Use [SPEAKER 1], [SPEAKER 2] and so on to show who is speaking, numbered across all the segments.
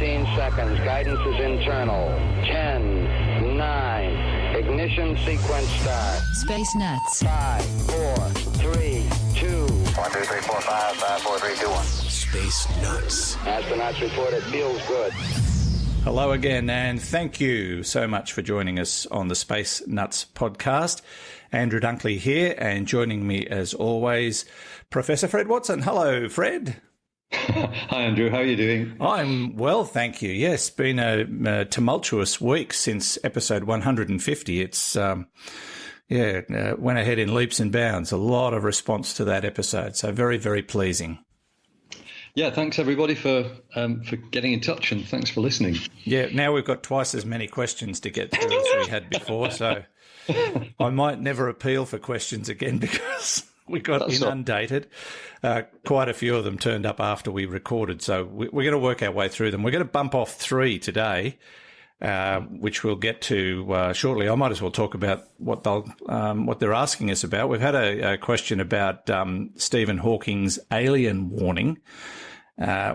[SPEAKER 1] 15 seconds. Guidance is internal. 10, 9. Ignition sequence start.
[SPEAKER 2] Space Nuts.
[SPEAKER 1] 5, 4, 3, 2.
[SPEAKER 3] 1, 2, 3, 4, 5, 5, 4, 3, 2, 1.
[SPEAKER 4] Space Nuts.
[SPEAKER 1] Astronauts report it feels good.
[SPEAKER 5] Hello again, and thank you so much for joining us on the Space Nuts podcast. Andrew Dunkley here, and joining me as always, Professor Fred Watson. Hello, Fred.
[SPEAKER 6] Hi, Andrew. How are you doing?
[SPEAKER 5] I'm well, thank you. Yes, been a tumultuous week since episode 150. It's, went ahead in leaps and bounds. A lot of response to that episode, so very, very pleasing.
[SPEAKER 6] Yeah, thanks everybody for getting in touch, and thanks for listening.
[SPEAKER 5] Yeah, now we've got twice as many questions to get through as we had before, so I might never appeal for questions again because we got inundated. Quite a few of them turned up after we recorded, so we're going to work our way through them. We're going to bump off 3 today, which we'll get to shortly. I might as well talk about what they're asking us about. We've had a question about Stephen Hawking's Alien Warning,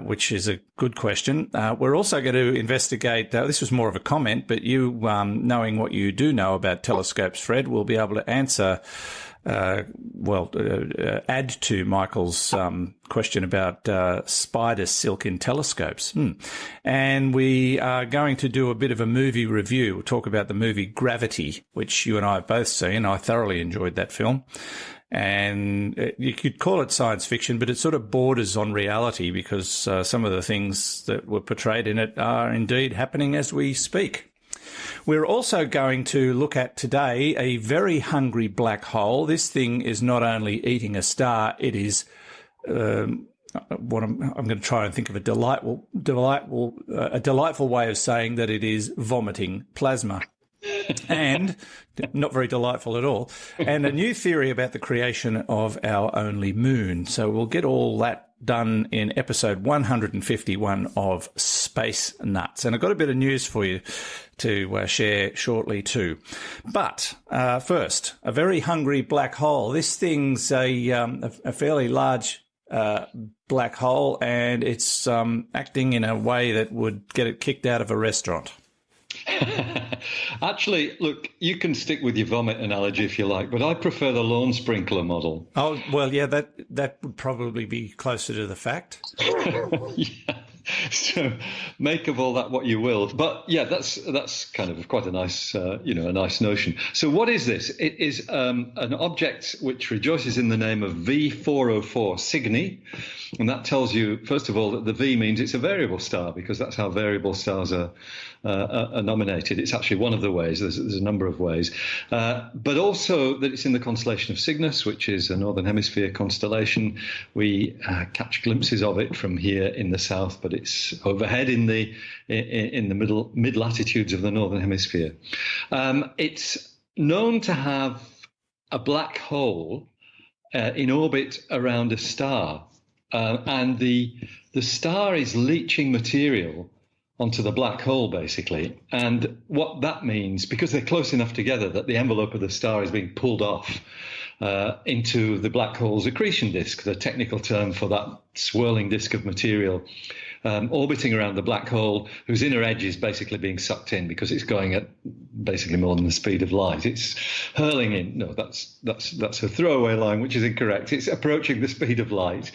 [SPEAKER 5] which is a good question. We're also going to investigate, this was more of a comment, but you, knowing what you do know about telescopes, Fred, will be able to answer, add to Michael's question about spider silk in telescopes. And we are going to do a bit of a movie review. We'll talk about the movie Gravity, which you and I have both seen. I thoroughly enjoyed that film. And you could call it science fiction, but it sort of borders on reality because some of the things that were portrayed in it are indeed happening as we speak. We're also going to look at today a very hungry black hole. This thing is not only eating a star, it is I'm going to try and think of a delightful way of saying that it is vomiting plasma. And not very delightful at all. And a new theory about the creation of our only moon. So we'll get all that done in episode 151 of Space Nuts. And I've got a bit of news for you to share shortly too. But first, a very hungry black hole. This thing's a fairly large black hole, and it's acting in a way that would get it kicked out of a restaurant.
[SPEAKER 6] Actually, look, you can stick with your vomit analogy if you like, but I prefer the lawn sprinkler model.
[SPEAKER 5] Oh, well, yeah, that would probably be closer to the fact.
[SPEAKER 6] Yeah. So make of all that what you will. But yeah, that's kind of quite a nice, a nice notion. So what is this? It is an object which rejoices in the name of V404 Cygni. And that tells you, first of all, that the V means it's a variable star, because that's how variable stars are nominated. It's actually one of the ways. There's a number of ways. But also that it's in the constellation of Cygnus, which is a Northern Hemisphere constellation. We catch glimpses of it from here in the south, but it's overhead in the mid latitudes of the Northern Hemisphere. It's known to have a black hole in orbit around a star. And the star is leaching material onto the black hole, basically. And what that means, because they're close enough together that the envelope of the star is being pulled off into the black hole's accretion disk, the technical term for that swirling disk of material orbiting around the black hole, whose inner edge is basically being sucked in because it's going at basically more than the speed of light. It's hurling in. No, that's a throwaway line, which is incorrect. It's approaching the speed of light.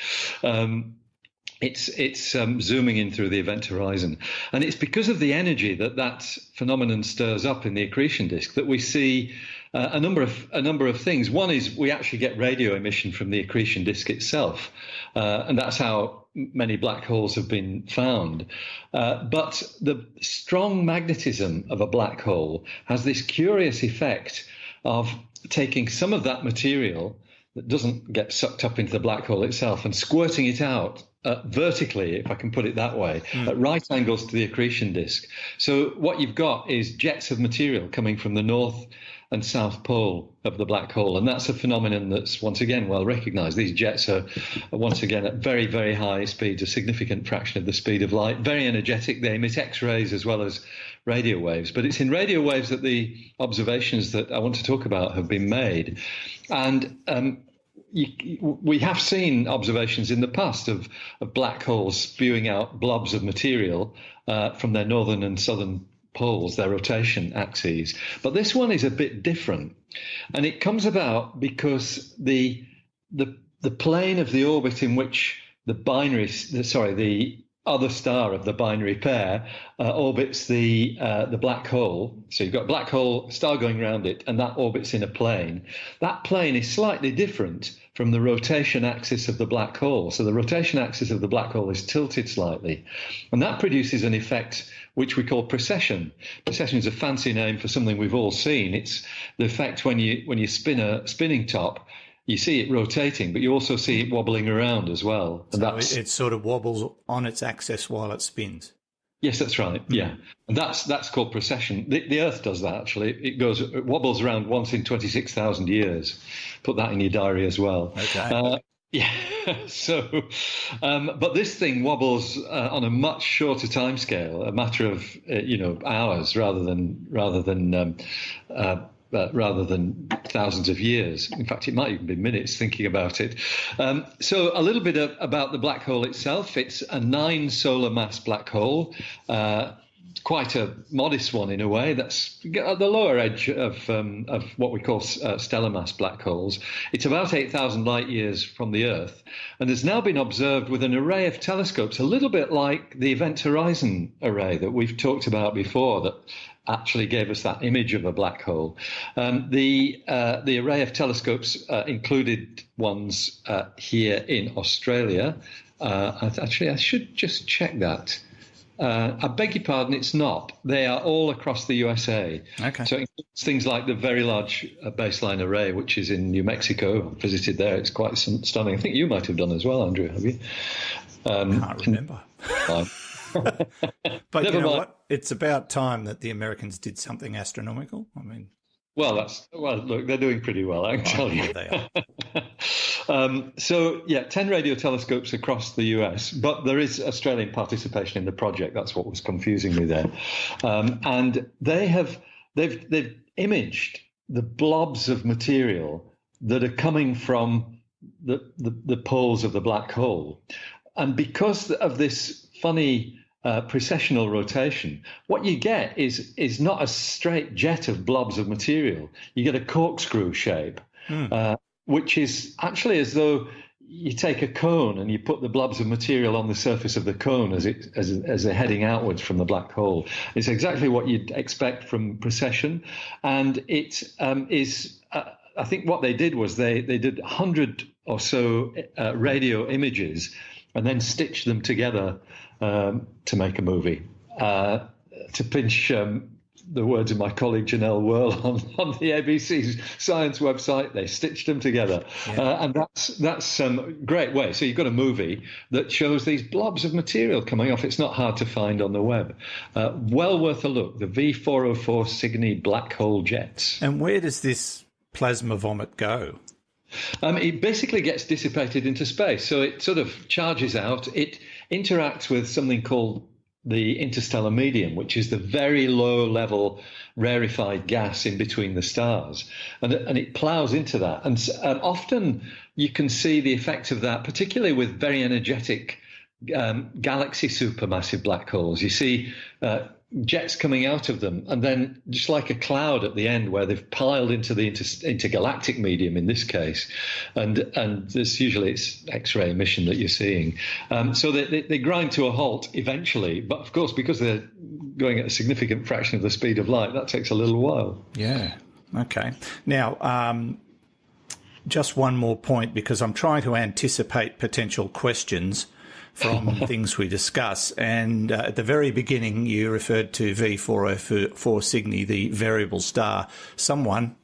[SPEAKER 6] It's zooming in through the event horizon. And it's because of the energy that phenomenon stirs up in the accretion disk that we see a number of things. One is we actually get radio emission from the accretion disk itself, and that's how many black holes have been found. But the strong magnetism of a black hole has this curious effect of taking some of that material that doesn't get sucked up into the black hole itself and squirting it out vertically, if I can put it that way, at right angles to the accretion disk. So what you've got is jets of material coming from the north and south pole of the black hole. And that's a phenomenon that's, once again, well recognized. These jets are once again at very, very high speeds, a significant fraction of the speed of light, very energetic. They emit X-rays as well as radio waves. But it's in radio waves that the observations that I want to talk about have been made. And we have seen observations in the past of black holes spewing out blobs of material from their northern and southern poles, their rotation axes. But this one is a bit different, and it comes about because the plane of the orbit in which the other star of the binary pair orbits the black hole. So you've got a black hole star going around it, and that orbits in a plane. That plane is slightly different from the rotation axis of the black hole. So the rotation axis of the black hole is tilted slightly, and that produces an effect which we call precession. Precession is a fancy name for something we've all seen. It's the effect when you spin a spinning top. You see it rotating, but you also see it wobbling around as well. And
[SPEAKER 5] so it sort of wobbles on its axis while it spins.
[SPEAKER 6] Yes, that's right. Yeah, and that's called precession. The Earth does that actually. It wobbles around once in 26,000 years. Put that in your diary as well.
[SPEAKER 5] Okay.
[SPEAKER 6] Yeah. So, but this thing wobbles on a much shorter time scale, a matter of hours rather than thousands of years. In fact, it might even be minutes thinking about it. So a little bit about the black hole itself. It's a 9 solar mass black hole, quite a modest one in a way. That's at the lower edge of what we call stellar mass black holes. It's about 8,000 light years from the Earth, and has now been observed with an array of telescopes, a little bit like the Event Horizon array that we've talked about before, that actually gave us that image of a black hole. The array of telescopes included ones here in Australia. Actually, I should just check that. I beg your pardon, it's not. They are all across the USA.
[SPEAKER 5] Okay.
[SPEAKER 6] So it includes things like the Very Large Baseline Array, which is in New Mexico. I visited there. It's quite stunning. I think you might have done as well, Andrew, have you?
[SPEAKER 5] Can't remember. But you know what? It's about time that the Americans did something astronomical. I mean,
[SPEAKER 6] look, they're doing pretty well, I can tell you.
[SPEAKER 5] They are.
[SPEAKER 6] 10 radio telescopes across the US, but there is Australian participation in the project. That's what was confusing me there. And they've imaged the blobs of material that are coming from the poles of the black hole. And because of this funny precessional rotation, what you get is not a straight jet of blobs of material. You get a corkscrew shape, which is actually as though you take a cone and you put the blobs of material on the surface of the cone as they're heading outwards from the black hole. It's exactly what you'd expect from precession, and it is. I think what they did was they did 100 or so radio images and then stitched them together to make a movie. To pinch the words of my colleague Janelle Whirl on the ABC's science website, they stitched them together.
[SPEAKER 5] Yeah.
[SPEAKER 6] And that's a great way. So you've got a movie that shows these blobs of material coming off. It's not hard to find on the web. Well worth a look. The V404 Cygni black hole jets.
[SPEAKER 5] And where does this plasma vomit go?
[SPEAKER 6] It basically gets dissipated into space. So it sort of charges out. It interacts with something called the interstellar medium, which is the very low level rarefied gas in between the stars. And it plows into that. And often you can see the effect of that, particularly with very energetic galaxy supermassive black holes. You see jets coming out of them, and then just like a cloud at the end where they've piled into the intergalactic medium in this case, and there's usually it's X-ray emission that you're seeing. So they grind to a halt eventually, but of course because they're going at a significant fraction of the speed of light, that takes a little while.
[SPEAKER 5] Yeah. Okay. Now, just one more point, because I'm trying to anticipate potential questions from things we discuss. And at the very beginning, you referred to V404 Cygni, the variable star. Someone,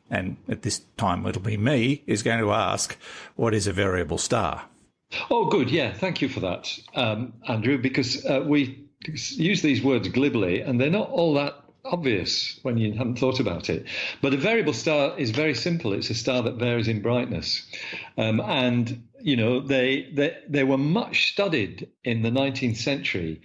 [SPEAKER 5] and at this time it'll be me, is going to ask, what is a variable star?
[SPEAKER 6] Oh, good. Yeah, thank you for that, Andrew, because we use these words glibly, and they're not all that obvious when you haven't thought about it. But a variable star is very simple. It's a star that varies in brightness. And, you know, they were much studied in the 19th century.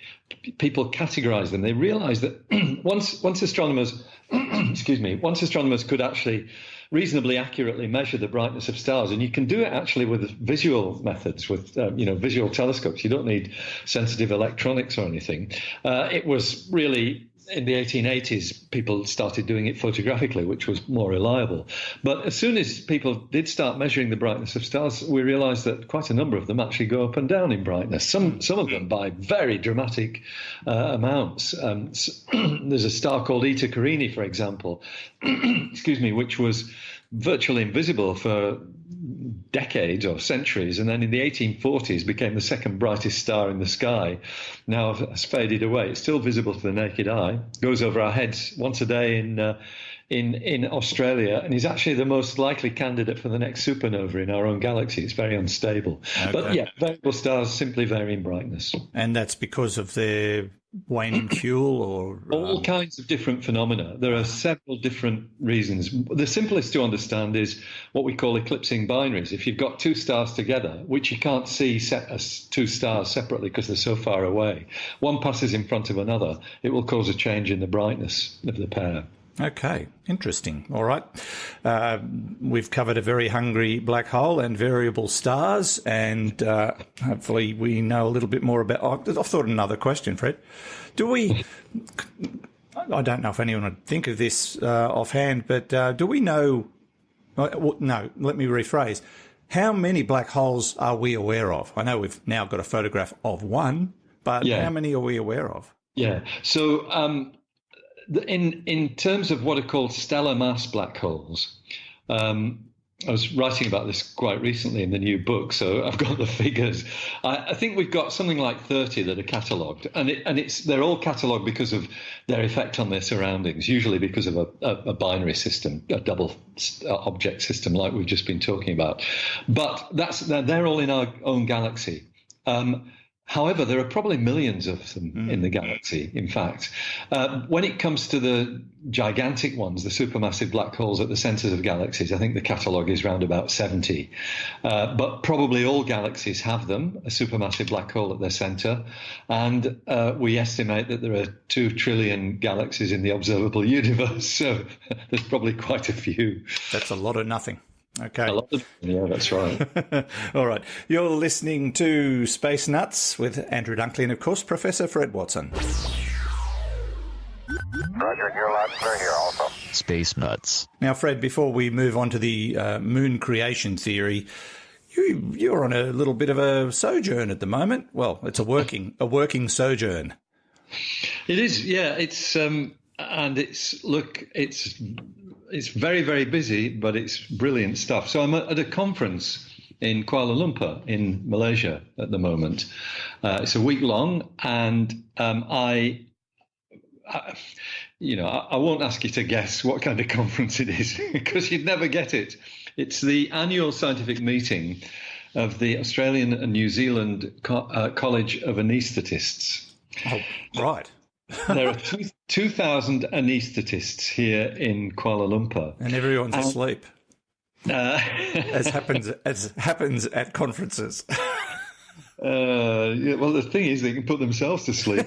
[SPEAKER 6] People categorized them. They realized that once astronomers, once astronomers could actually reasonably accurately measure the brightness of stars, and you can do it actually with visual methods, with visual telescopes. You don't need sensitive electronics or anything. It was really in the 1880s, people started doing it photographically, which was more reliable. But as soon as people did start measuring the brightness of stars, we realized that quite a number of them actually go up and down in brightness, some of them by very dramatic amounts. There's a star called Eta Carini, for example, excuse me, which was virtually invisible for decades or centuries, and then in the 1840s became the second brightest star in the sky. Now has faded away. It's still visible to the naked eye. Goes over our heads once a day in Australia, and is actually the most likely candidate for the next supernova in our own galaxy. It's very unstable. Okay. But yeah, variable stars simply vary in brightness.
[SPEAKER 5] And that's because of their waning fuel, or
[SPEAKER 6] all kinds of different phenomena. There are several different reasons. The simplest to understand is what we call eclipsing binaries. If you've got two stars together, which you can't see as two stars separately because they're so far away, one passes in front of another, it will cause a change in the brightness of the pair.
[SPEAKER 5] Okay, interesting. All right. We've covered a very hungry black hole and variable stars, and hopefully we know a little bit more about... I've thought of another question, Fred. I don't know if anyone would think of this offhand, but do we know... No, let me rephrase. How many black holes are we aware of? I know we've now got a photograph of one, but how many are we aware of?
[SPEAKER 6] Yeah, so... In terms of what are called stellar mass black holes, I was writing about this quite recently in the new book, so I've got the figures. I think we've got something like 30 that are catalogued, and they're all catalogued because of their effect on their surroundings, usually because of a binary system, a double object system like we've just been talking about. But they're all in our own galaxy. However, there are probably millions of them in the galaxy, in fact. When it comes to the gigantic ones, the supermassive black holes at the centres of galaxies, I think the catalogue is round about 70. But probably all galaxies have them, a supermassive black hole at their centre. And we estimate that there are 2 trillion galaxies in the observable universe. So there's probably quite a few.
[SPEAKER 5] That's a lot of nothing. Okay.
[SPEAKER 6] Yeah, that's right.
[SPEAKER 5] All right. You're listening to Space Nuts with Andrew Dunkley and, of course, Professor Fred Watson.
[SPEAKER 3] Roger, you're loud and clear here also.
[SPEAKER 2] Space Nuts.
[SPEAKER 5] Now, Fred, before we move on to the moon creation theory, you're on a little bit of a sojourn at the moment. Well, it's a working sojourn.
[SPEAKER 6] It is, yeah. It's very, very busy, but it's brilliant stuff. So I'm at a conference in Kuala Lumpur in Malaysia at the moment. It's a week long, and I won't ask you to guess what kind of conference it is because you'd never get it. It's the annual scientific meeting of the Australian and New Zealand College of Anaesthetists.
[SPEAKER 5] Oh, right.
[SPEAKER 6] There are 2,000 anaesthetists here in Kuala Lumpur,
[SPEAKER 5] and everyone's asleep, as happens at conferences.
[SPEAKER 6] Well, the thing is, they can put themselves to sleep.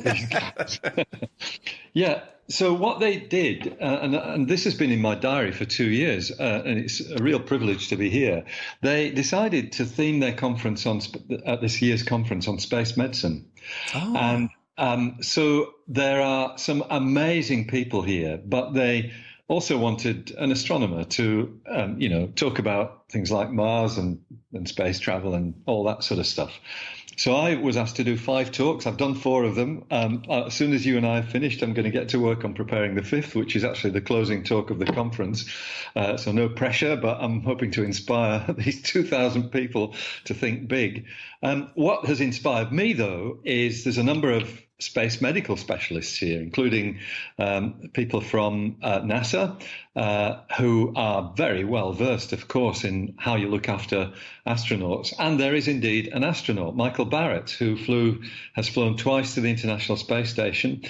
[SPEAKER 6] Yeah. So what they did, and this has been in my diary for 2 years, and it's a real privilege to be here. They decided to theme their conference at this year's conference on space medicine, and. So there are some amazing people here, but they also wanted an astronomer to, talk about things like Mars and space travel and all that sort of stuff. So I was asked to do 5 talks. I've done 4 of them. As soon as you and I have finished, I'm going to get to work on preparing the 5th, which is actually the closing talk of the conference. So no pressure, but I'm hoping to inspire these 2,000 people to think big. What has inspired me, though, is there's a number of space medical specialists here, including people from NASA, who are very well versed, of course, in how you look after astronauts. And there is indeed an astronaut, Michael Barrett, who has flown twice to the International Space Station.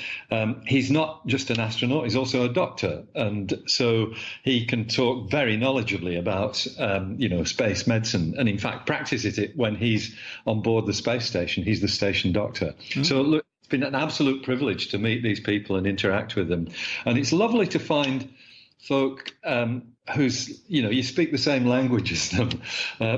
[SPEAKER 6] He's not just an astronaut, he's also a doctor. And so he can talk very knowledgeably about, space medicine, and in fact practices it when he's on board the space station. He's the station doctor. Mm-hmm. So look, it's been an absolute privilege to meet these people and interact with them. And it's lovely to find folk who's, you speak the same language as them,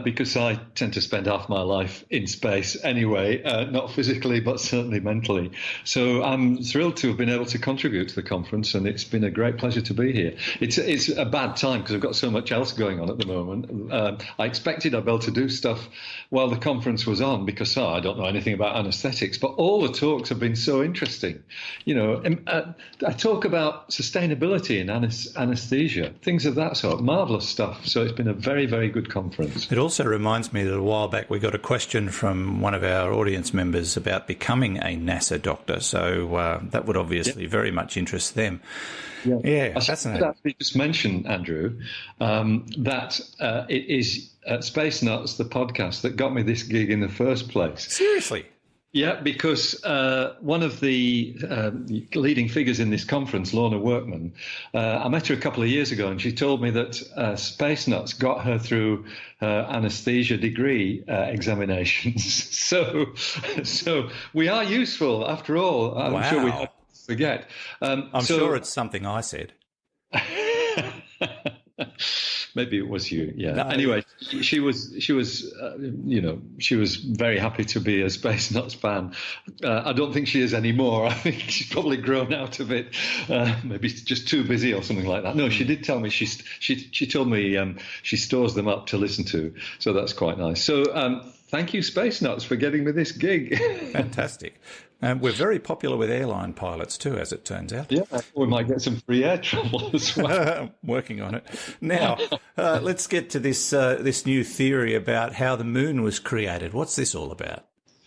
[SPEAKER 6] because I tend to spend half my life in space anyway, not physically, but certainly mentally. So I'm thrilled to have been able to contribute to the conference, and it's been a great pleasure to be here. It's a bad time because I've got so much else going on at the moment. I expected I'd be able to do stuff while the conference was on because I don't know anything about anesthetics, but all the talks have been so interesting. I talk about sustainability in anesthesia, things of that sort, marvellous stuff. So it's been a very, very good conference.
[SPEAKER 5] It also reminds me that a while back we got a question from one of our audience members about becoming a NASA doctor. So that would obviously very much interest them. Yeah, fascinating.
[SPEAKER 6] I just mentioned, Andrew, that it is Space Nuts, the podcast, that got me this gig in the first place.
[SPEAKER 5] Seriously?
[SPEAKER 6] Yeah, because one of the leading figures in this conference, Lorna Workman, I met her a couple of years ago, and she told me that Space Nuts got her through her anesthesia degree examinations. So we are useful after all. I'm sure we have to forget.
[SPEAKER 5] I'm sure it's something I said.
[SPEAKER 6] Maybe it was you. Yeah.
[SPEAKER 5] No.
[SPEAKER 6] Anyway, she was very happy to be a Space Nuts fan. I don't think she is anymore. I think she's probably grown out of it. Maybe just too busy or something like that. No, she did tell me she told me she stores them up to listen to. So that's quite nice. So thank you, Space Nuts, for getting me this gig.
[SPEAKER 5] Fantastic. We're very popular with airline pilots too, as it turns out.
[SPEAKER 6] Yeah, we might get some free air travel as well.
[SPEAKER 5] Working on it. Now, let's get to this new theory about how the moon was created. What's this all about?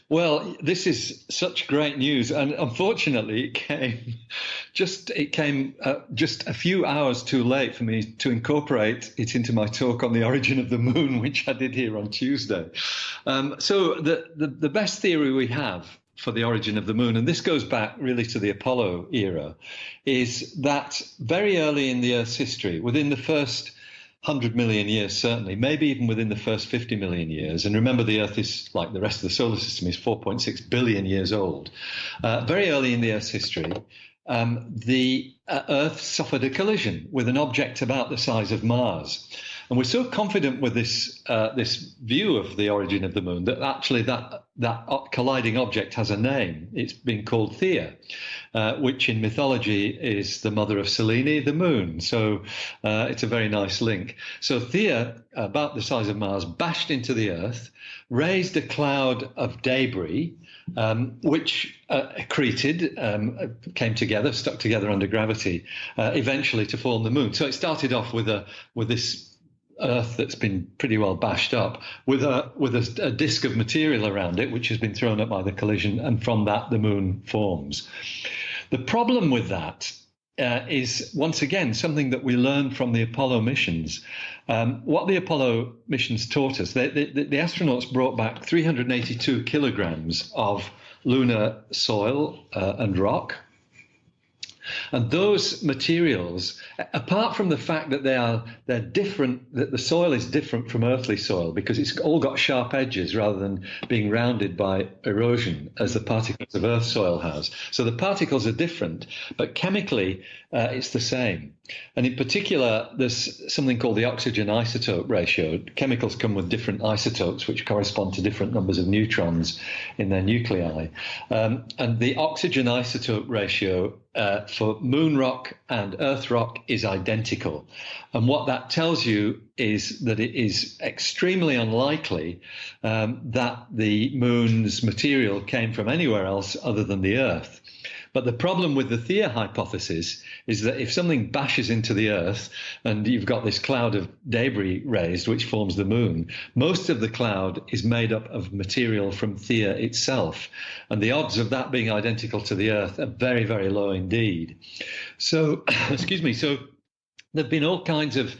[SPEAKER 6] Well, this is such great news, and unfortunately, it came just a few hours too late for me to incorporate it into my talk on the origin of the moon, which I did here on Tuesday. So the best theory we have for the origin of the moon, and this goes back really to the Apollo era, is that very early in the Earth's history, within the first 100 million years, certainly, maybe even within the first 50 million years, and remember the Earth is, like the rest of the solar system, is 4.6 billion years old. Very early in the Earth's history, the Earth suffered a collision with an object about the size of Mars. And we're so confident with this view of the origin of the moon that actually that colliding object has a name. It's been called Theia, which in mythology is the mother of Selene, the moon. So it's a very nice link. So Theia, about the size of Mars, bashed into the Earth, raised a cloud of debris, which accreted, came together, stuck together under gravity, eventually to form the moon. So it started off with this Earth that's been pretty well bashed up, with a disk of material around it, which has been thrown up by the collision, and from that the moon forms. The problem with that is, once again, something that we learned from the Apollo missions. What the Apollo missions taught us, the astronauts brought back 382 kilograms of lunar soil and rock. And those materials, apart from the fact that they're different, that the soil is different from earthly soil because it's all got sharp edges rather than being rounded by erosion as the particles of earth soil has. So the particles are different, but chemically it's the same. And in particular, there's something called the oxygen isotope ratio. Chemicals come with different isotopes, which correspond to different numbers of neutrons in their nuclei. And the oxygen isotope ratio for moon rock and earth rock is identical. And what that tells you is that it is extremely unlikely that the moon's material came from anywhere else other than the Earth. But the problem with the Theia hypothesis is that if something bashes into the Earth and you've got this cloud of debris raised, which forms the moon, most of the cloud is made up of material from Theia itself. And the odds of that being identical to the Earth are very, very low indeed. So, excuse me, so there have been all kinds of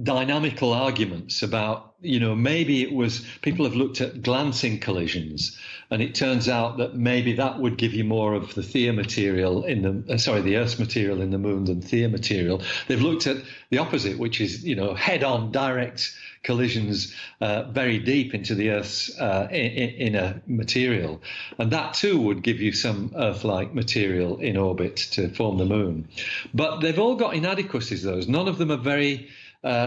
[SPEAKER 6] dynamical arguments about, maybe it was, people have looked at glancing collisions, and it turns out that maybe that would give you more of the Theia material the Earth's material in the moon than Theia material. They've looked at the opposite, which is, head-on direct collisions very deep into the Earth's inner material. And that too would give you some Earth-like material in orbit to form the moon. But they've all got inadequacies, those. None of them are very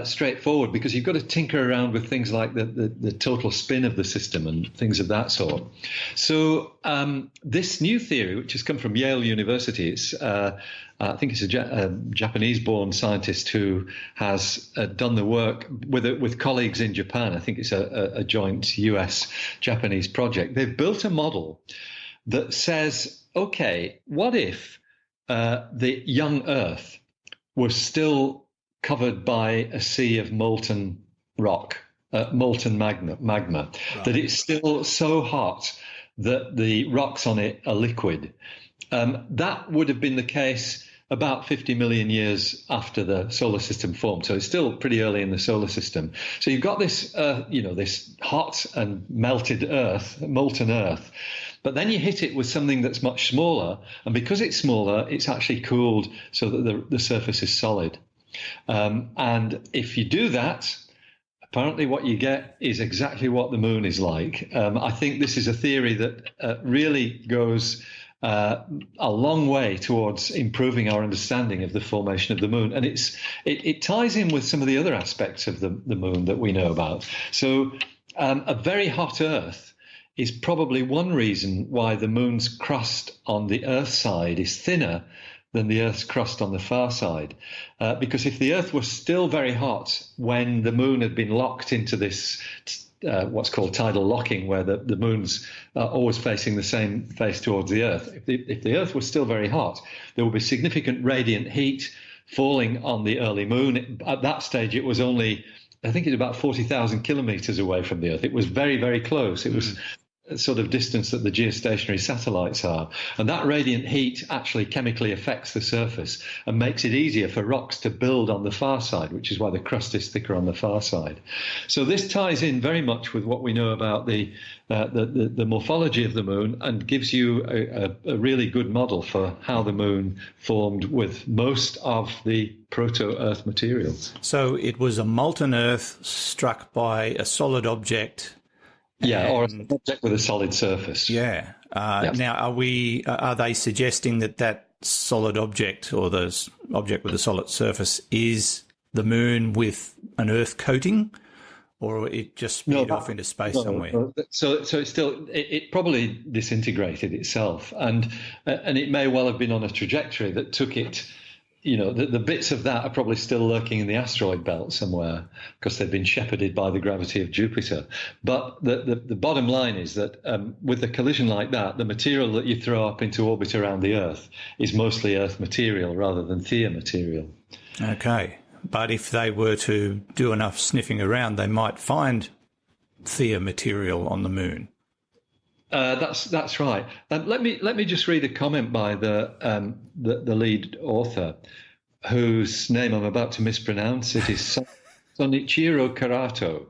[SPEAKER 6] straightforward, because you've got to tinker around with things like the total spin of the system and things of that sort. So this new theory, which has come from Yale University, it's I think it's a Japanese-born scientist who has done the work with colleagues in Japan. I think it's a joint US-Japanese project. They've built a model that says, okay, what if the young Earth was still covered by a sea of molten rock, molten magma, right, that it's still so hot that the rocks on it are liquid. That would have been the case about 50 million years after the solar system formed. So it's still pretty early in the solar system. So you've got this, this hot and melted Earth, molten Earth. But then you hit it with something that's much smaller. And because it's smaller, it's actually cooled so that the surface is solid. And if you do that, apparently what you get is exactly what the moon is like. I think this is a theory that really goes a long way towards improving our understanding of the formation of the moon. And it ties in with some of the other aspects of the moon that we know about. So a very hot Earth is probably one reason why the moon's crust on the Earth side is thinner than the Earth's crust on the far side. Because if the Earth was still very hot when the moon had been locked into this what's called tidal locking, where the moon's always facing the same face towards the Earth, if the Earth was still very hot, there would be significant radiant heat falling on the early moon. At that stage, it was only, I think it's about 40,000 kilometers away from the Earth. It was very, very close. It was sort of distance that the geostationary satellites are. And that radiant heat actually chemically affects the surface and makes it easier for rocks to build on the far side, which is why the crust is thicker on the far side. So this ties in very much with what we know about the morphology of the moon, and gives you a really good model for how the moon formed with most of the proto-Earth materials. So
[SPEAKER 5] it was a molten Earth struck by a solid object.
[SPEAKER 6] Yeah, or an object with a solid surface.
[SPEAKER 5] Yeah. Now, are they suggesting that solid object, or the object with a solid surface, is the moon with an Earth coating, or it just sped off into space somewhere?
[SPEAKER 6] No. So it's still, it probably disintegrated itself, and it may well have been on a trajectory that took it. The bits of that are probably still lurking in the asteroid belt somewhere, because they've been shepherded by the gravity of Jupiter. But the bottom line is that with a collision like that, the material that you throw up into orbit around the Earth is mostly Earth material rather than Theia material.
[SPEAKER 5] Okay. But if they were to do enough sniffing around, they might find Theia material on the moon.
[SPEAKER 6] That's right. Let me just read a comment by the lead author, whose name I'm about to mispronounce. It is Sonichiro Karato,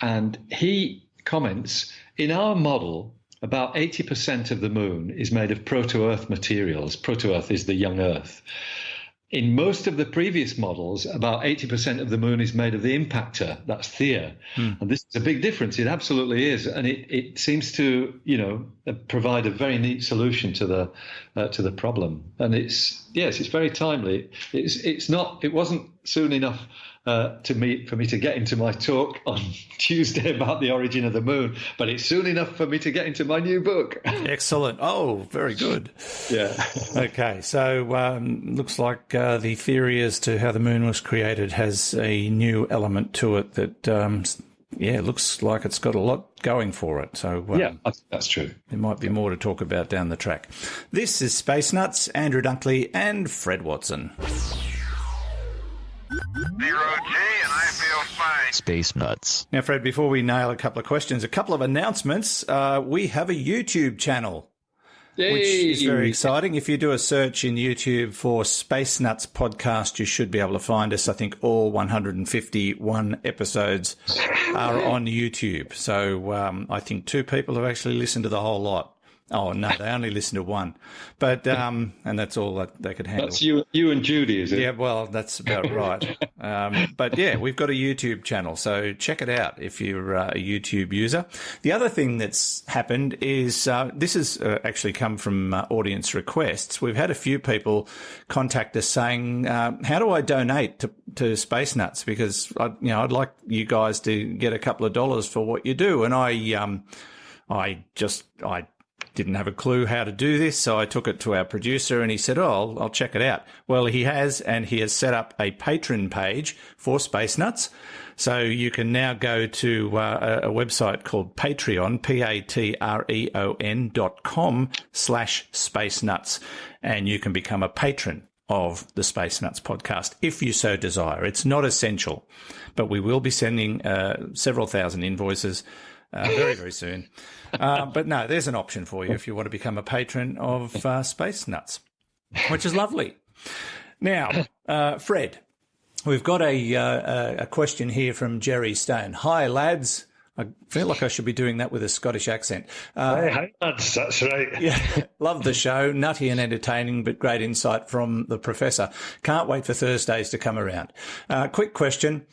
[SPEAKER 6] and he comments: in our model, about 80% of the moon is made of proto-Earth materials. Proto-Earth is the young Earth. In most of the previous models, about 80% of the moon is made of the impactor, that's Theia. And this is a big difference. It absolutely is. And it seems to, provide a very neat solution to the problem. And it's very timely. It wasn't soon enough for me to get into my talk on Tuesday about the origin of the moon, but it's soon enough for me to get into my new book.
[SPEAKER 5] Excellent. Oh, very good. Yeah. Okay. So looks like the theory as to how the moon was created has a new element to it that, looks like it's got a lot going for it. So
[SPEAKER 6] that's true.
[SPEAKER 5] There might be more to talk about down the track. This is Space Nuts, Andrew Dunkley and Fred Watson.
[SPEAKER 3] 0G, and I feel fine.
[SPEAKER 2] Space Nuts.
[SPEAKER 5] Now, Fred, before we nail a couple of questions, a couple of announcements. We have a YouTube channel, which is very exciting. If you do a search in YouTube for Space Nuts Podcast, you should be able to find us. I think all 151 episodes are on YouTube. So I think 2 people have actually listened to the whole lot. Oh, no, they only listen to one. But, and that's all that they could handle.
[SPEAKER 6] That's you and Judy, is it?
[SPEAKER 5] Yeah, well, that's about right. But yeah, we've got a YouTube channel, so check it out if you're a YouTube user. The other thing that's happened is this has actually come from audience requests. We've had a few people contact us saying, how do I donate to Space Nuts? Because I'd like you guys to get a couple of dollars for what you do. And I didn't have a clue how to do this, so I took it to our producer and he said, I'll check it out. Well, he has, and he has set up a Patreon page for Space Nuts. So you can now go to a website called Patreon, patreon.com/Space Nuts, and you can become a patron of the Space Nuts podcast if you so desire. It's not essential, but we will be sending several thousand invoices very, very soon. But no, there's an option for you if you want to become a patron of Space Nuts, which is lovely. Now, Fred, we've got a question here from Jerry Stone. Hi, lads. I feel like I should be doing that with a Scottish accent.
[SPEAKER 2] Hey, lads, that's right.
[SPEAKER 5] Yeah, love the show. Nutty and entertaining, but great insight from the professor. Can't wait for Thursdays to come around. Quick question.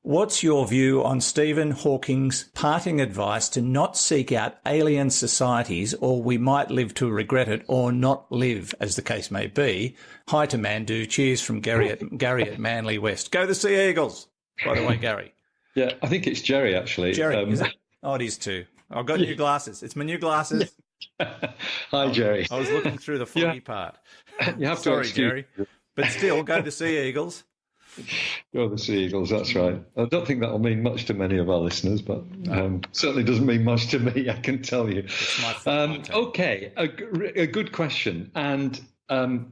[SPEAKER 5] What's your view on Stephen Hawking's parting advice to not seek out alien societies, or we might live to regret it, or not live, as the case may be? Hi to Mandu. Cheers from Gary at Manly West. Go the Sea Eagles, by the way, Gary.
[SPEAKER 6] Yeah, I think it's Jerry, actually.
[SPEAKER 5] Jerry, is it? Oh, it is too. I've got new glasses. It's my new glasses.
[SPEAKER 6] Hi, Jerry.
[SPEAKER 5] I was looking through the foggy part.
[SPEAKER 6] You have
[SPEAKER 5] Sorry,
[SPEAKER 6] to excuse
[SPEAKER 5] Jerry. But still, go the Sea Eagles.
[SPEAKER 6] Go the Sea Eagles, that's right. I don't think that'll mean much to many of our listeners, but certainly doesn't mean much to me, I can tell you. Okay, a good question. And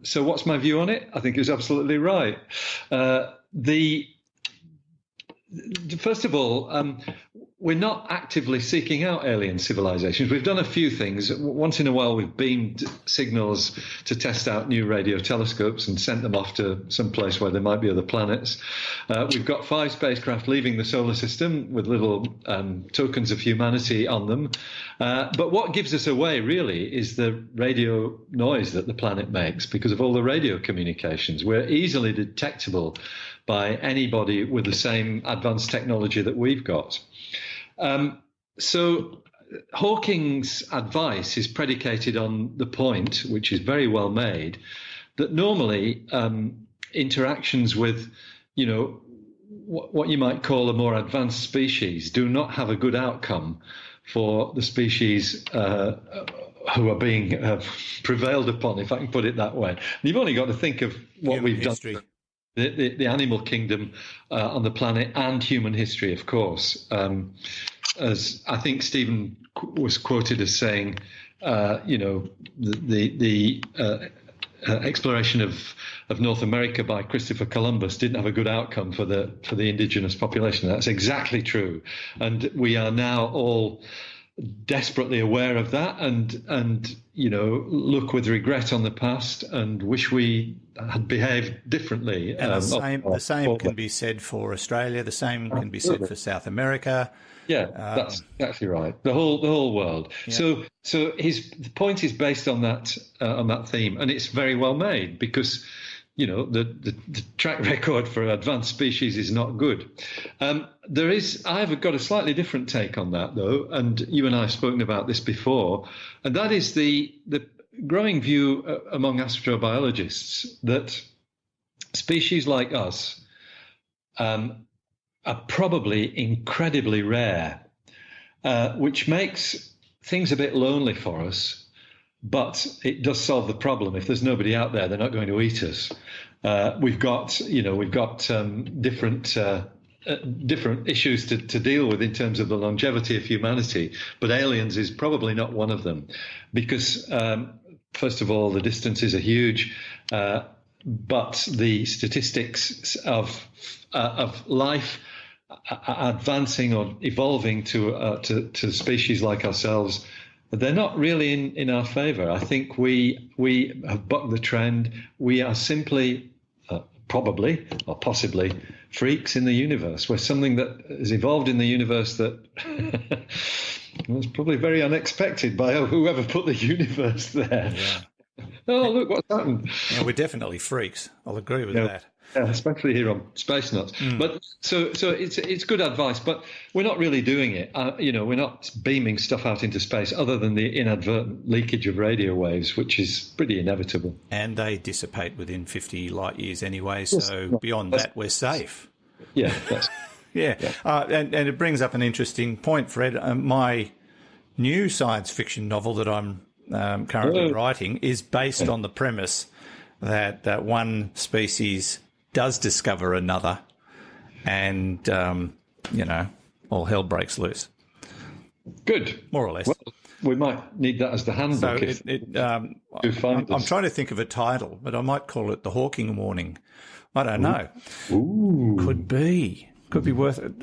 [SPEAKER 6] so what's my view on it? I think it was absolutely right. First of all, we're not actively seeking out alien civilizations. We've done a few things. Once in a while, we've beamed signals to test out new radio telescopes and sent them off to some place where there might be other planets. We've got 5 spacecraft leaving the solar system with little tokens of humanity on them. But what gives us away, really, is the radio noise that the planet makes because of all the radio communications. We're easily detectable by anybody with the same advanced technology that we've got. So Hawking's advice is predicated on the point, which is very well made, that normally interactions with, what you might call a more advanced species do not have a good outcome for the species who are being prevailed upon, if I can put it that way. And you've only got to think of what
[SPEAKER 5] Human
[SPEAKER 6] we've
[SPEAKER 5] history.
[SPEAKER 6] done. The animal kingdom on the planet and human history, of course. As I think Stephen was quoted as saying, the exploration of North America by Christopher Columbus didn't have a good outcome for the indigenous population. That's exactly true, and we are now all desperately aware of that, and look with regret on the past and wish we had behaved differently.
[SPEAKER 5] And the same can be said for Australia. The same can be said for South America.
[SPEAKER 6] Yeah, that's exactly right. The whole world. Yeah. So the point is based on that theme, and it's very well made because the track record for advanced species is not good. I've got a slightly different take on that, though, and you and I have spoken about this before, and that is the growing view among astrobiologists that species like us are probably incredibly rare, which makes things a bit lonely for us. But it does solve the problem. If there's nobody out there, they're not going to eat us. We've got different issues to deal with in terms of the longevity of humanity. But aliens is probably not one of them, because first of all, the distances are huge, but the statistics of life advancing or evolving to species like ourselves, they're not really in our favour. I think we have bucked the trend. We are simply, probably or possibly, freaks in the universe. We're something that has evolved in the universe that was probably very unexpected by whoever put the universe there.
[SPEAKER 5] Yeah.
[SPEAKER 6] Oh, look what's happened.
[SPEAKER 5] Yeah, we're definitely freaks. I'll agree with that.
[SPEAKER 6] Yeah, especially here on Space Nuts. But so it's good advice, but we're not really doing it. We're not beaming stuff out into space other than the inadvertent leakage of radio waves, which is pretty inevitable.
[SPEAKER 5] And they dissipate within 50 light years anyway, so beyond that, we're safe.
[SPEAKER 6] Yeah.
[SPEAKER 5] And it brings up an interesting point, Fred. My new science fiction novel that I'm currently writing is based on the premise that one species does discover another, and all hell breaks loose.
[SPEAKER 6] Good,
[SPEAKER 5] more or less.
[SPEAKER 6] Well, we might need that as the handbook.
[SPEAKER 5] So I'm trying to think of a title, but I might call it the Hawking Warning. I don't know.
[SPEAKER 6] Ooh.
[SPEAKER 5] Could be worth it.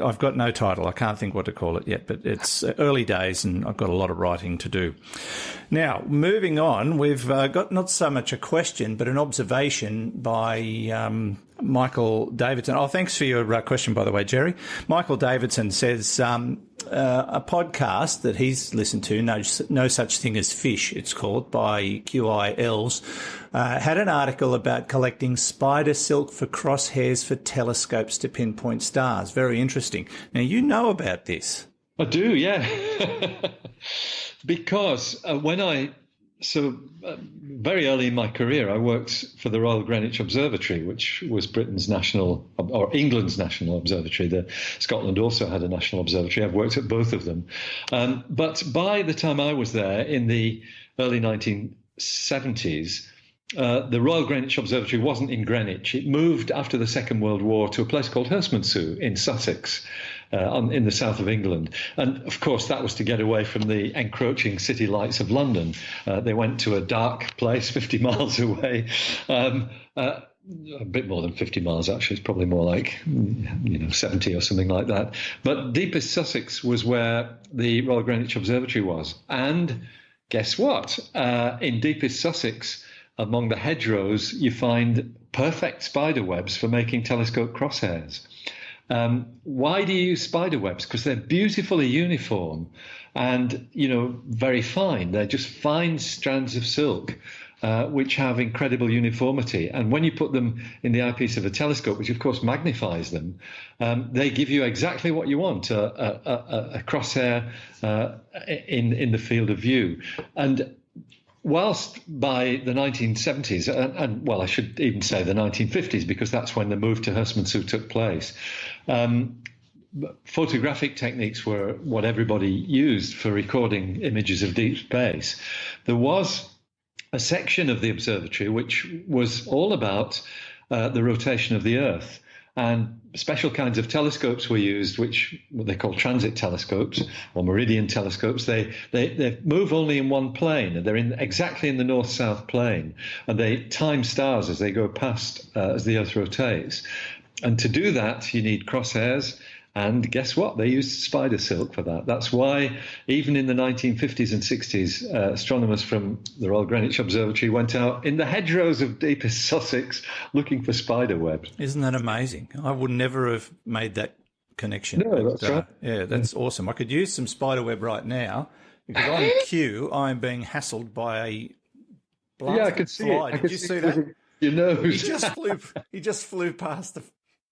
[SPEAKER 5] I've got no title. I can't think what to call it yet, but it's early days and I've got a lot of writing to do. Now, moving on, we've got not so much a question, but an observation by Michael Davidson. Oh, thanks for your question, by the way, Jerry. Michael Davidson says a podcast that he's listened to, No Such Thing as Fish, it's called, by QILs, had an article about collecting spider silk for crosshairs for telescopes to pinpoint stars. Very interesting. Now, you know about this.
[SPEAKER 6] I do, yeah. Because very early in my career, I worked for the Royal Greenwich Observatory, which was Britain's national, or England's national observatory. Scotland also had a national observatory. I've worked at both of them. But by the time I was there in the early 1970s, the Royal Greenwich Observatory wasn't in Greenwich. It moved after the Second World War to a place called Herstmonceux in Sussex, in the south of England. And, of course, that was to get away from the encroaching city lights of London. They went to a dark place 50 miles away. A bit more than 50 miles, actually. It's probably more like 70 or something like that. But deepest Sussex was where the Royal Greenwich Observatory was. And guess what? In deepest Sussex, among the hedgerows, you find perfect spider webs for making telescope crosshairs. Why do you use spider webs? Because they're beautifully uniform and, very fine. They're just fine strands of silk, which have incredible uniformity. And when you put them in the eyepiece of a telescope, which of course magnifies them, they give you exactly what you want, a crosshair in the field of view. And whilst by the 1970s, and I should even say the 1950s, because that's when the move to Herstmonceux took place, photographic techniques were what everybody used for recording images of deep space. There was a section of the observatory which was all about the rotation of the Earth. And special kinds of telescopes were used, which they call transit telescopes or meridian telescopes. They move only in one plane. They're exactly in the north-south plane, and they time stars as they go past as the Earth rotates. And to do that, you need crosshairs. And guess what? They used spider silk for that. That's why even in the 1950s and 60s, astronomers from the Royal Greenwich Observatory went out in the hedgerows of deepest Sussex looking for spider webs.
[SPEAKER 5] Isn't that amazing? I would never have made that connection.
[SPEAKER 6] No, that's right.
[SPEAKER 5] Yeah, that's awesome. I could use some spider web right now because on cue, I'm being hassled by a fly.
[SPEAKER 6] Yeah, I could see it.
[SPEAKER 5] Did you see that?
[SPEAKER 6] Your nose.
[SPEAKER 5] He just flew past the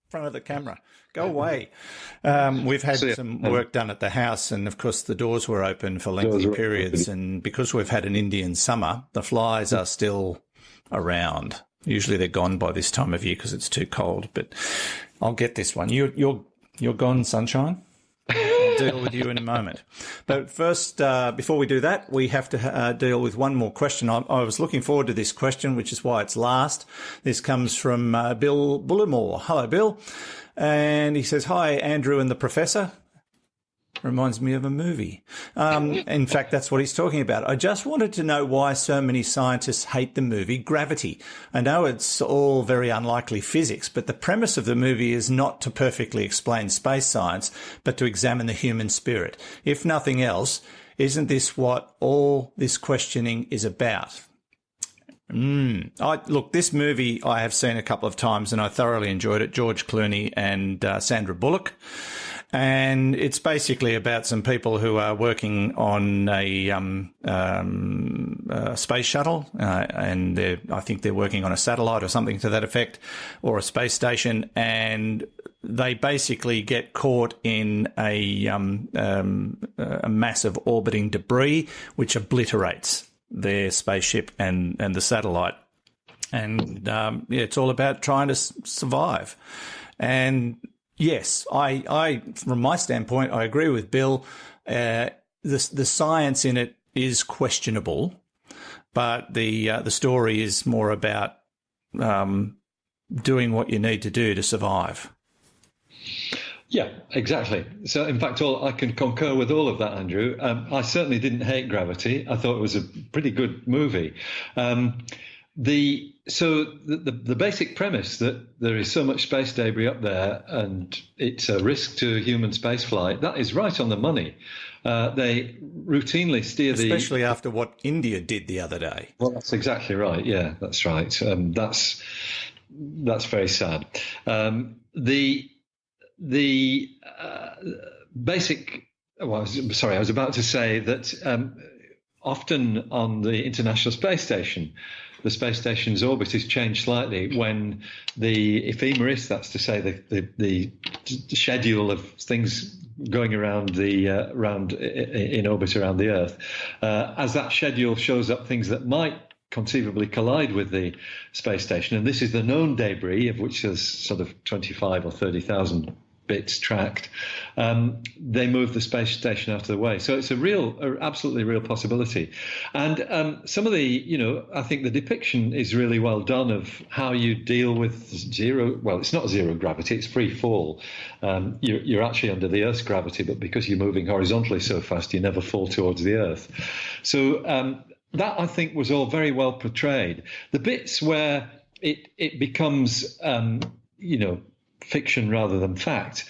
[SPEAKER 5] front of the camera. Go away. We've had some work done at the house, and of course the doors were open for lengthy periods, and because we've had an Indian summer, the flies are still around. Usually they're gone by this time of year because it's too cold, but I'll get this one. You're gone, sunshine. I'll deal with you in a moment. But first, before we do that, we have to deal with one more question. I was looking forward to this question, which is why it's last. This comes from Bill Bullimore. Hello, Bill. And he says, hi, Andrew and the Professor. Reminds me of a movie. In fact, that's what he's talking about. I just wanted to know why so many scientists hate the movie Gravity. I know it's all very unlikely physics, but the premise of the movie is not to perfectly explain space science, but to examine the human spirit. If nothing else, isn't this what all this questioning is about? Look, this movie I have seen a couple of times and I thoroughly enjoyed it. George Clooney and Sandra Bullock. And it's basically about some people who are working on a space shuttle, and I think they're working on a satellite or something to that effect, or a space station, and they basically get caught in a massive orbiting debris which obliterates their spaceship and the satellite. And it's all about trying to survive. And yes, I from my standpoint, I agree with Bill. The science in it is questionable, but the story is more about doing what you need to do to survive.
[SPEAKER 6] Yeah, exactly. So, in fact, I can concur with all of that, Andrew. I certainly didn't hate Gravity. I thought it was a pretty good movie. The basic premise that there is so much space debris up there and it's a risk to human spaceflight, that is right on the money. They routinely steer
[SPEAKER 5] especially after what India did the other day.
[SPEAKER 6] Well, that's exactly right. Yeah, that's right. That's very sad. The basic. Well, I was about to say that often on the International Space Station, the space station's orbit is changed slightly when the ephemeris, that's to say the schedule of things going around in orbit around the Earth, as that schedule shows up things that might conceivably collide with the space station, and this is the known debris, of which there's sort of 25 or 30,000 bits tracked. They move the space station out of the way, so it's absolutely real possibility. And some of the, I think the depiction is really well done of how you deal with zero. Well, it's not zero gravity; it's free fall. You're actually under the Earth's gravity, but because you're moving horizontally so fast, you never fall towards the Earth. So that, I think, was all very well portrayed. The bits where it becomes, fiction rather than fact,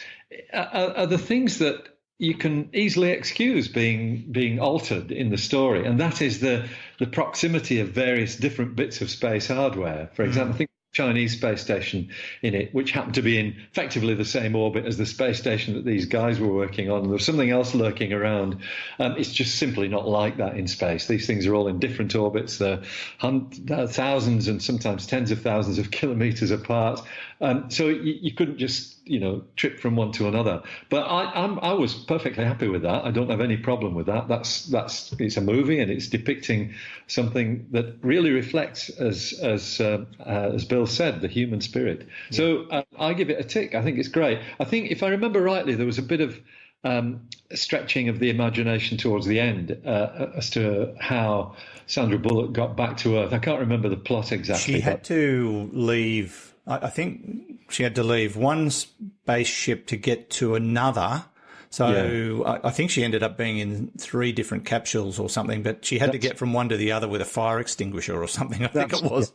[SPEAKER 6] are the things that you can easily excuse being altered in the story, and that is the proximity of various different bits of space hardware. For example, I think Chinese space station in it, which happened to be in effectively the same orbit as the space station that these guys were working on. There was something else lurking around. It's just simply not like that in space. These things are all in different orbits. They're thousands and sometimes tens of thousands of kilometers apart. So you couldn't just, trip from one to another. But I was perfectly happy with that. I don't have any problem with that. It's a movie and it's depicting something that really reflects, as Bill said, the human spirit. Yeah. So I give it a tick. I think it's great. I think, if I remember rightly, there was a bit of stretching of the imagination towards the end as to how Sandra Bullock got back to Earth. I can't remember the plot exactly.
[SPEAKER 5] She had to leave. I think she had to leave one spaceship to get to another. So yeah. I think she ended up being in 3 different capsules or something, but she had to get from one to the other with a fire extinguisher or something. I think it was.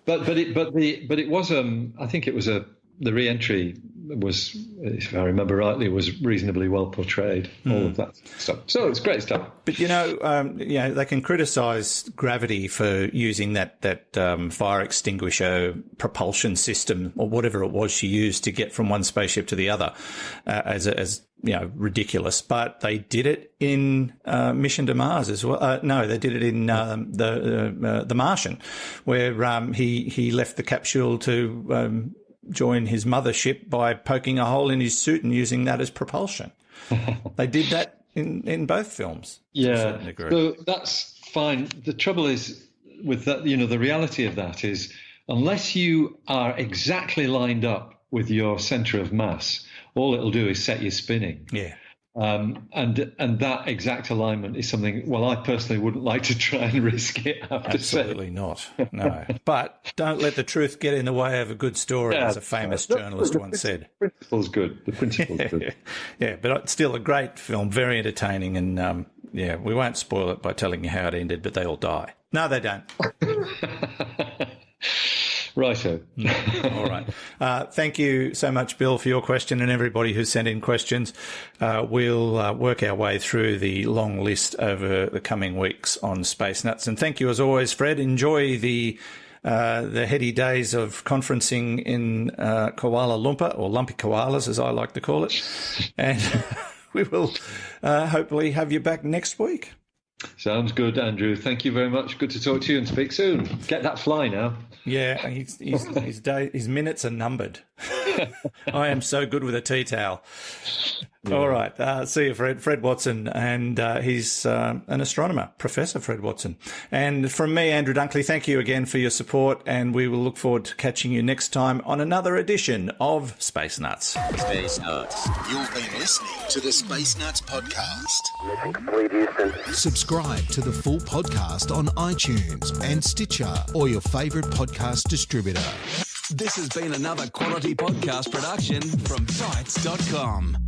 [SPEAKER 5] But
[SPEAKER 6] it was I think it was the re-entry was, if I remember rightly, was reasonably well portrayed. All of that stuff. So it's great stuff.
[SPEAKER 5] But they can criticise Gravity for using that fire extinguisher propulsion system or whatever it was she used to get from one spaceship to the other, as ridiculous. But they did it in Mission to Mars as well. No, they did it in the Martian, where he left the capsule to join his mothership by poking a hole in his suit and using that as propulsion. They did that in both films.
[SPEAKER 6] Yeah, so that's fine. The trouble is with that, the reality of that is, unless you are exactly lined up with your centre of mass, all it'll do is set you spinning.
[SPEAKER 5] Yeah.
[SPEAKER 6] And that exact alignment is something, well, I personally wouldn't like to try and risk it, I have to say.
[SPEAKER 5] Absolutely not, no. But don't let the truth get in the way of a good story, as a famous journalist once said.
[SPEAKER 6] The principle's good. The principle's good.
[SPEAKER 5] Yeah, but it's still a great film, very entertaining, and, we won't spoil it by telling you how it ended, but they all die. No, they don't.
[SPEAKER 6] Righto.
[SPEAKER 5] All right. Thank you so much, Bill, for your question, and everybody who sent in questions. We'll work our way through the long list over the coming weeks on Space Nuts. And thank you, as always, Fred. Enjoy the heady days of conferencing in Kuala Lumpur, or Lumpy Koalas, as I like to call it. And we will hopefully have you back next week.
[SPEAKER 6] Sounds good, Andrew. Thank you very much. Good to talk to you, and speak soon. Get that fly now.
[SPEAKER 5] Yeah, his minutes are numbered. I am so good with a tea towel. Yeah. All right. See you, Fred. Fred Watson, and he's an astronomer, Professor Fred Watson. And from me, Andrew Dunkley, thank you again for your support, and we will look forward to catching you next time on another edition of Space Nuts.
[SPEAKER 4] Space Nuts. You've been listening to the Space Nuts podcast.
[SPEAKER 1] Mission complete, Houston.
[SPEAKER 7] Subscribe to the full podcast on iTunes and Stitcher or your favourite podcast distributor.
[SPEAKER 8] This has been another quality podcast production from Sites.com.